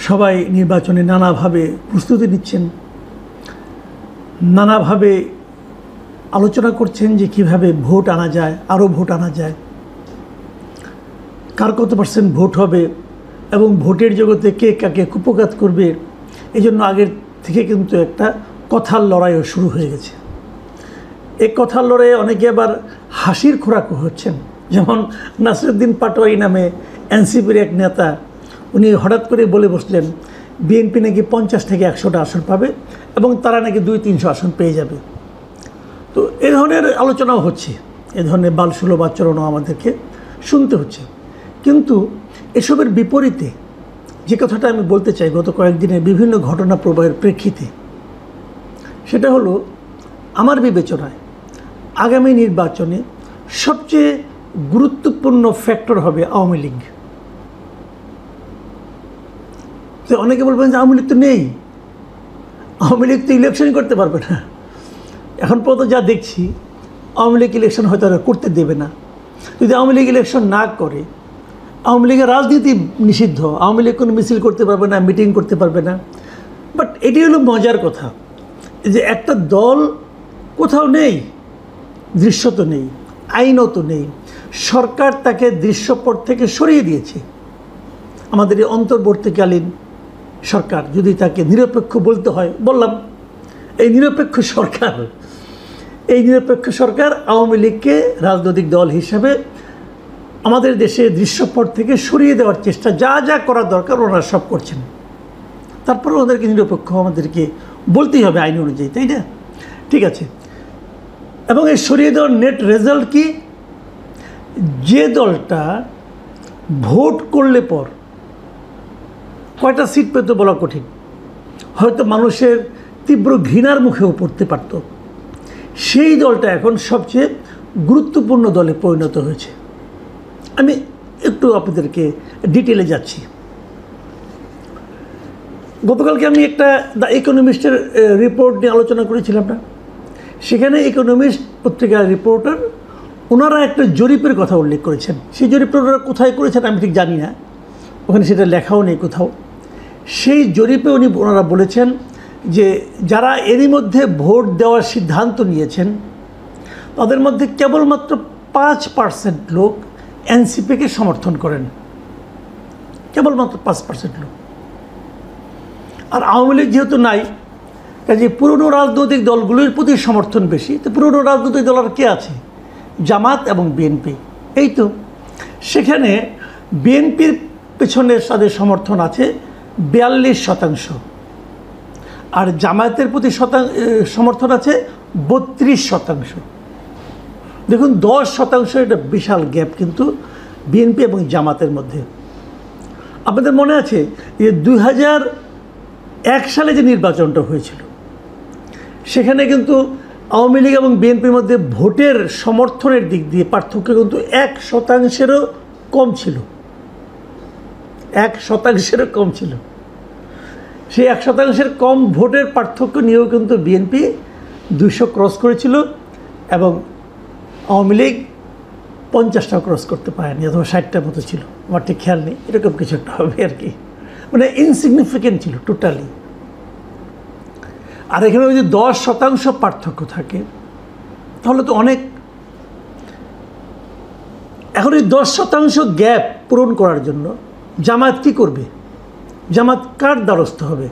সবাই নির্বাচনে নানাভাবে প্রস্তুতি নিচ্ছেন, নানাভাবে আলোচনা করছেন যে কিভাবে ভোট আনা যায়, আরও ভোট আনা যায়, কার কত পার্সেন্ট ভোট হবে এবং ভোটের জগতে কে কাকে কুপঘাত করবে। এই জন্য আগের থেকে কিন্তু একটা কথার লড়াইও শুরু হয়ে গেছে। এই কথার লড়াইয়ে অনেকে আবার হাসির খোরাকও হচ্ছেন। যেমন নাসিরুদ্দিন পাটোয়ারি নামে এনসিপির এক নেতা, উনি হঠাৎ করে বলে বসলেন বিএনপি নাকি 50 থেকে 100টা আসন পাবে এবং তারা নাকি 200-300 আসন পেয়ে যাবে। তো এ ধরনের আলোচনাও হচ্ছে, এ ধরনের বালসুলভ আচরণও আমাদেরকে শুনতে হচ্ছে। কিন্তু এসবের বিপরীতে যে কথাটা আমি বলতে চাই গত কয়েকদিনের বিভিন্ন ঘটনা প্রবাহের প্রেক্ষিতে, সেটা হলো আমার বিবেচনায় আগামী নির্বাচনে সবচেয়ে গুরুত্বপূর্ণ ফ্যাক্টর হবে আওয়ামী লীগ। তো অনেকে বলবেন যে আওয়ামী লীগ তো নেই, আওয়ামী লীগ তো ইলেকশন করতে পারবে না। এখন পর্যন্ত যা দেখছি আওয়ামী লীগ ইলেকশন হয়তো আর করতে দেবে না। যদি আওয়ামী লীগ ইলেকশন না করে, আওয়ামী লীগের রাজনীতি নিষিদ্ধ, আওয়ামী লীগ কোনো মিছিল করতে পারবে না, মিটিং করতে পারবে না। বাট এটি হলো মজার কথা যে একটা দল কোথাও নেই, দৃশ্যত নেই, আইনত নেই, সরকার তাকে দৃশ্যপট থেকে সরিয়ে দিয়েছে। আমাদের এই অন্তর্বর্তীকালীন সরকার, যদি তাকে নিরপেক্ষ বলতে হয়, বললাম এই নিরপেক্ষ সরকার আওয়ামী লীগকে রাজনৈতিক দল হিসাবে আমাদের দেশে দৃশ্যপট থেকে সরিয়ে দেওয়ার চেষ্টা যা যা করা দরকার ওনারা সব করছেন। তারপরে ওদেরকে নিরপেক্ষ আমাদেরকে বলতেই হবে আইন অনুযায়ী, তাই না? ঠিক আছে। এবং এই সরিয়ে দেওয়ার নেট রেজাল্ট কি? যে দলটা ভোট করলে পর কয়টা সিট পেত বলা কঠিন, হয়তো মানুষের তীব্র ঘৃণার মুখেও পড়তে পারত, সেই দলটা এখন সবচেয়ে গুরুত্বপূর্ণ দলে পরিণত হয়েছে। আমি একটু আপনাদেরকে ডিটেলে যাচ্ছি। গতকালকে আমি একটা দ্য ইকোনমিস্টের রিপোর্ট নিয়ে আলোচনা করেছিলাম না, সেখানে ইকোনমিস্ট পত্রিকার রিপোর্টার ওনারা একটা জরিপের কথা উল্লেখ করেছেন। সেই জরিপটা ওনারা কোথায় করেছেন আমি ঠিক জানি না, ওখানে সেটা লেখাও নেই কোথাও। সেই জরিপে ওনারা বলেছেন যে যারা এরই মধ্যে ভোট দেওয়ার সিদ্ধান্ত নিয়েছেন তাদের মধ্যে কেবলমাত্র 5% লোক এনসিপিকে সমর্থন করেন, কেবলমাত্র 5% লোক। আর আওয়ামী লীগ যেহেতু নাই, কাজে পুরনো রাজনৈতিক দলগুলোর প্রতি সমর্থন বেশি। তো পুরনো রাজনৈতিক দল আর কে আছে? জামাত এবং বিএনপি, এই তো। সেখানে বিএনপির পেছনে তাদের সমর্থন আছে 42%, আর জামায়াতের প্রতি সমর্থন আছে 32%। দেখুন 10% এটা বিশাল গ্যাপ কিন্তু বিএনপি এবং জামাতের মধ্যে। আপনাদের মনে আছে যে 2001 সালে যে নির্বাচনটা হয়েছিল, সেখানে কিন্তু আওয়ামী লীগ এবং বিএনপির মধ্যে ভোটের সমর্থনের দিক দিয়ে পার্থক্য কিন্তু 1%-এরও কম ছিল, 1%-এরও কম ছিল। সেই 1%-এর কম ভোটের পার্থক্য নিয়েও কিন্তু বিএনপি 200 ক্রস করেছিল এবং আওয়ামী লীগ 50টা ক্রস করতে পারেনি, অথবা 60টার মতো ছিল, আমার ঠিক খেয়াল নেই, এরকম কিছু একটা হবে আর কি। মানে ইনসিগনিফিকেন্ট ছিল টোটালি। আর এখানে যদি 10% পার্থক্য থাকে তাহলে তো অনেক। এখন এই 10% গ্যাপ পূরণ করার জন্য জামাত কী করবে? জামাত কার দ্বারস্থ হবে?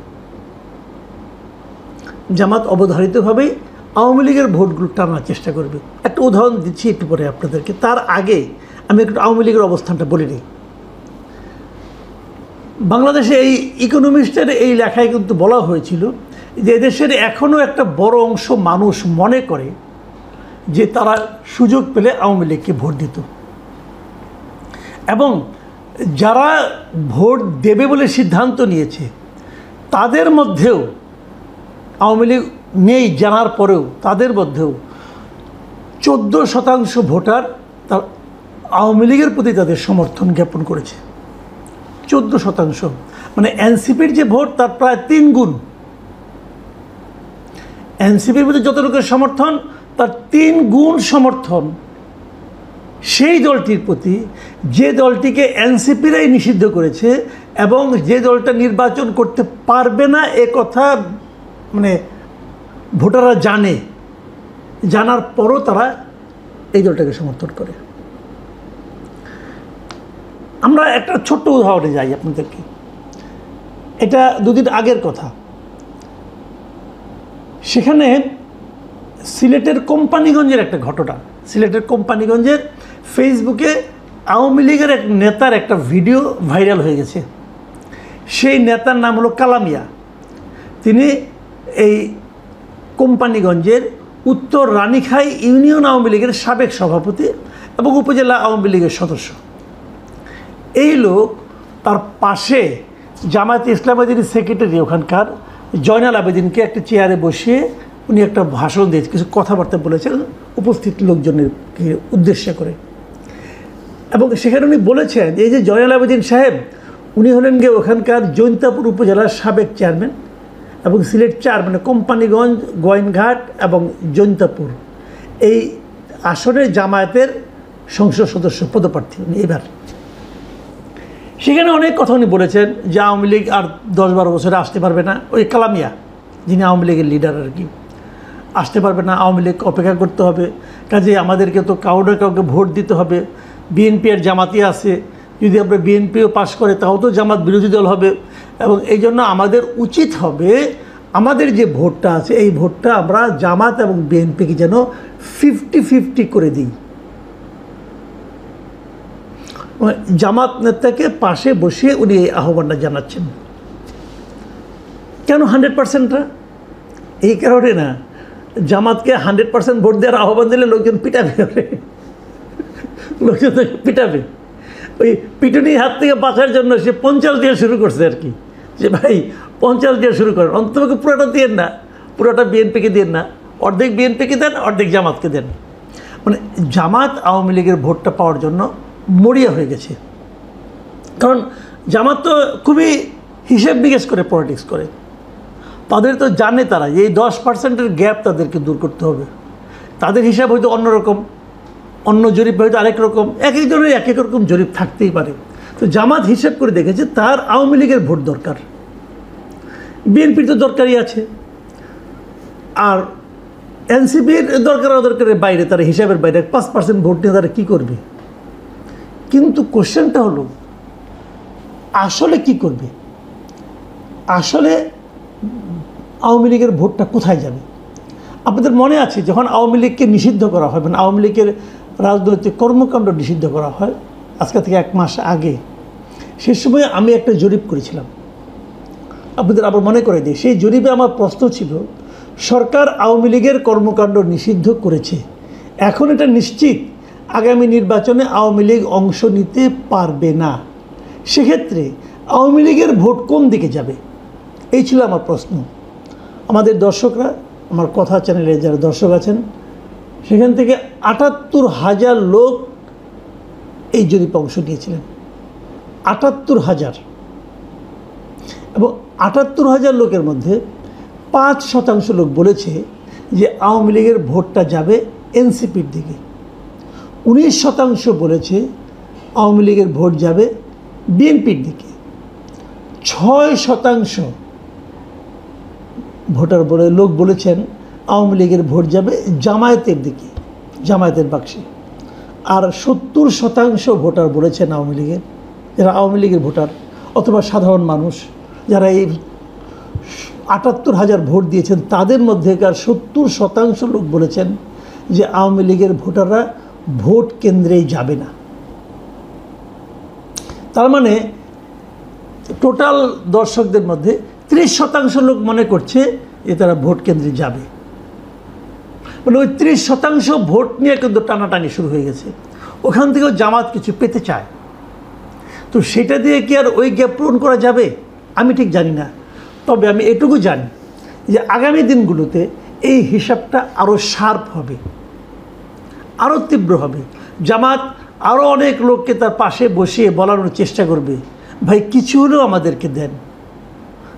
জামাত অবধারিতভাবেই আওয়ামী লীগের ভোটগুলো টানার চেষ্টা করবে। একটা উদাহরণ দিচ্ছি একটু পরে আপনাদেরকে, তার আগে আমি একটু আওয়ামী লীগের অবস্থানটা বলে নিই। বাংলাদেশে এই ইকোনমিস্টের এই লেখায় কিন্তু বলা হয়েছিল যে এদেশের এখনও একটা বড় অংশ মানুষ মনে করে যে তারা সুযোগ পেলে আওয়ামী লীগকে ভোট দিত, এবং যারা ভোট দেবে বলে সিদ্ধান্ত নিয়েছে তাদের মধ্যেও আওয়ামী লীগ নেই জানার পরেও তাদের মধ্যেও 14% ভোটার তার আওয়ামী লীগের প্রতি তাদের সমর্থন জ্ঞাপন করেছে। 14%, মানে এনসিপির যে ভোট তার প্রায় 3 গুণ। এনসিপির মধ্যে যত লোকের সমর্থন তার 3 গুণ সমর্থন সেই দলটির প্রতি, যে দলটিকে এনসিপিরাই নিষিদ্ধ করেছে, এবং যে দলটা নির্বাচন করতে পারবে না এ কথা মানে ভোটাররা জানে, জানার পরও তারা এই দলটাকে সমর্থন করে। আমরা একটা ছোট্ট উদাহরণে যাই আপনাদেরকে, এটা দুদিন আগের কথা। সেখানে সিলেটের কোম্পানিগঞ্জের একটা ঘটনা, সিলেটের কোম্পানিগঞ্জের ফেসবুকে আওয়ামী লীগের এক নেতার একটা ভিডিও ভাইরাল হয়ে গেছে। সেই নেতার নাম হলো কালামিয়া। তিনি এই কোম্পানিগঞ্জের উত্তর রানীখাই ইউনিয়ন আওয়ামী লীগের সাবেক সভাপতি এবং উপজেলা আওয়ামী লীগের সদস্য। এই লোক তার পাশে জামায়াতে ইসলামের যিনি সেক্রেটারি ওখানকার জয়নাল আবেদিনকে একটা চেয়ারে বসিয়ে উনি একটা ভাষণ দিয়েছে, কিছু কথাবার্তা বলেছেন উপস্থিত লোকজনের উদ্দেশ্য করে। এবং সেখানে উনি বলেছেন এই যে জয়নাল আবেদিন সাহেব, উনি হলেন গিয়ে ওখানকার জৈন্তাপুর উপজেলার সাবেক চেয়ারম্যান এবং সিলেট 4 মানে কোম্পানিগঞ্জ, গোয়াইনঘাট এবং জৈন্তাপুর এই আসনের জামায়াতের সংসদ সদস্য পদপ্রার্থী উনি এবার। সেখানে অনেক কথা উনি বলেছেন যে আওয়ামী লীগ আর 10-12 বছরে আসতে পারবে না। ওই কালামিয়া যিনি আওয়ামী লীগের লিডার আর কি, আসতে পারবে না, আওয়ামী লীগকে অপেক্ষা করতে হবে, কাজে আমাদেরকে তো কাউকে কাউকে ভোট দিতে হবে। বিএনপি আর জামাতি আছে, যদি আমরা বিএনপিও পাশ করে তাও তো জামাত বিরোধী দল হবে, এবং এই জন্য আমাদের উচিত হবে আমাদের যে ভোটটা আছে এই ভোটটা আমরা জামাত এবং বিএনপিকে যেন 50-50 করে দিই। জামাত নেতাকে পাশে বসিয়ে উনি এই আহ্বানটা জানাচ্ছেন। কেন 100%টা? এই কারণে না, জামাতকে 100% ভোট দেওয়ার আহ্বান দিলে লোকজন পিটাবে, লোকজন পিটাবে। ওই পিটুনির হাত থেকে বাঁচার জন্য সে 50 দিয়ে শুরু করছে আর কি, যে ভাই 50 দিয়ে শুরু করেন, অন্তত পুরোটা দিয়েন না, পুরোটা বিএনপিকে দেন না, অর্ধেক বিএনপিকে দেন, অর্ধেক জামাতকে দেন। মানে জামাত আওয়ামী লীগের ভোটটা পাওয়ার জন্য মরিয়া হয়ে গেছে। কারণ জামাত তো খুবই হিসেব নিকেশ করে পলিটিক্স করে, তাদের তো জানে তারা এই 10%-এর গ্যাপ তাদেরকে দূর করতে হবে। তাদের হিসাব হয়তো অন্যরকম, অন্য জরিপ হয়তো আরেক রকম, এক একজনের এক এক রকম জরিপ থাকতেই পারে। তো জামাত হিসাব করে দেখেছে তার আওয়ামী লীগের ভোট দরকার, বিএনপির তো দরকারই আছে, আর এনসিপির দরকারের বাইরে, তারা হিসাবের বাইরে 5% ভোট নিয়ে তারা কী করবে। কিন্তু কোশ্চেনটা হলো আসলে কি করবে, আসলে আওয়ামী লীগের ভোটটা কোথায় যাবে। আপনাদের মনে আছে যখন আওয়ামী লীগকে নিষিদ্ধ করা হয়, মানে আওয়ামী লীগের রাজনৈতিক কর্মকাণ্ড নিষিদ্ধ করা হয় আজকে থেকে 1 মাস আগে, সে সময় আমি একটা জরিপ করেছিলাম, আপনাদের আবার মনে করে দিই। সেই জরিপে আমার প্রশ্ন ছিল, সরকার আওয়ামী লীগের কর্মকাণ্ড নিষিদ্ধ করেছে, এখন এটা নিশ্চিত আগামী নির্বাচনে আওয়ামী লীগ অংশ নিতে পারবে না, সেক্ষেত্রে আওয়ামী লীগের ভোট কোন দিকে যাবে, এই ছিল আমার প্রশ্ন। আমাদের দর্শকরা, আমার কথা চ্যানেলে যারা দর্শক আছেন, সেখান থেকে ৭৮,০০০ লোক এই জরিপে অংশ নিয়েছিলেন, ৭৮,০০০। এবং ৭৮,০০০ লোকের মধ্যে ৫% লোক বলেছে যে আওয়ামী লীগের ভোটটা যাবে এনসিপির দিকে, 19% বলেছে আওয়ামী লীগের ভোট যাবে বিএনপির দিকে, 6% ভোটার বলে লোক বলেছেন আওয়ামী লীগের ভোট যাবে জামায়াতের দিকে, জামায়াতের বাক্সে, আর 70% ভোটার বলেছেন আওয়ামী লীগের, যারা আওয়ামী লীগের ভোটার অথবা সাধারণ মানুষ যারা এই ৭৮,০০০ ভোট দিয়েছেন, তাদের মধ্যেকার 70% লোক বলেছেন যে আওয়ামী লীগের ভোটাররা ভোট কেন্দ্রেই যাবে না। তার মানে টোটাল দর্শকদের মধ্যে 30% লোক মনে করছে যে তারা ভোট কেন্দ্রে যাবে। মানে ওই 30% ভোট নিয়ে কিন্তু টানাটানি শুরু হয়ে গেছে। ওখান থেকেও জামাত কিছু পেতে চায়, তো সেটা দিয়ে কি আর ওই গ্যাপ পূরণ করা যাবে আমি ঠিক জানি না। তবে আমি এটুকু জানি যে আগামী দিনগুলোতে এই হিসাবটা আরও শার্প হবে, আরও তীব্র হবে। জামাত আরও অনেক লোককে তার পাশে বসিয়ে বলানোর চেষ্টা করবে, ভাই কিছু হলেও আমাদেরকে দেন,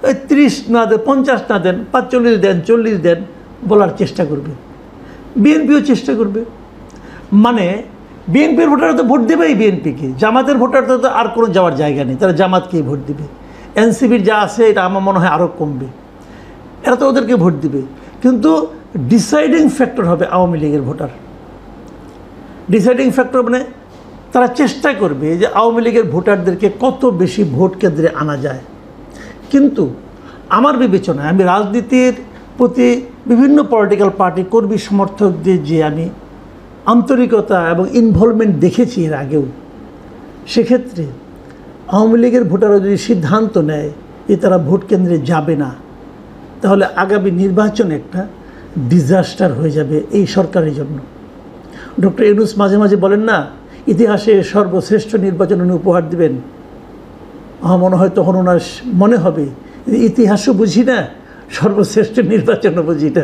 ওই 30 না দেন, 50 না দেন, 45 দেন, 40 দেন, বলার চেষ্টা করবে। বিএনপিও চেষ্টা করবে। মানে বিএনপির ভোটাররা তো ভোট দেবেই বিএনপিকে, জামাতের ভোটাররা তো আর কোনো যাওয়ার জায়গা নেই, তারা জামাতকেই ভোট দিবে। এনসিপির যা আছে এটা আমার মনে হয় আরও কমবে, এরা তো ওদেরকে ভোট দিবে। কিন্তু ডিসাইডিং ফ্যাক্টর হবে আওয়ামী লীগের ভোটার। ডিসাইডিং ফ্যাক্টর মানে তারা চেষ্টা করবে যে আওয়ামী লীগের ভোটারদেরকে কত বেশি ভোট কেন্দ্রে আনা যায়। কিন্তু আমার বিবেচনায়, আমি রাজনীতির প্রতি বিভিন্ন পলিটিক্যাল পার্টি কর্মী সমর্থকদের যে আমি আন্তরিকতা এবং ইনভলভমেন্ট দেখেছি এর আগেও, সেক্ষেত্রে আওয়ামী লীগের ভোটাররা যদি সিদ্ধান্ত নেয় যে তারা ভোট কেন্দ্রে যাবে না, তাহলে আগামী নির্বাচন একটা ডিজাস্টার হয়ে যাবে এই সরকারের জন্য। ডক্টর ইউনূস মাঝে মাঝে বলেন না, ইতিহাসে সর্বশ্রেষ্ঠ নির্বাচন উনি উপহার দিবেন। আমার মনে হয় তখন ওনার মনে হবে ইতিহাসও বুঝি না, সর্বশ্রেষ্ঠ নির্বাচনও বুঝি না।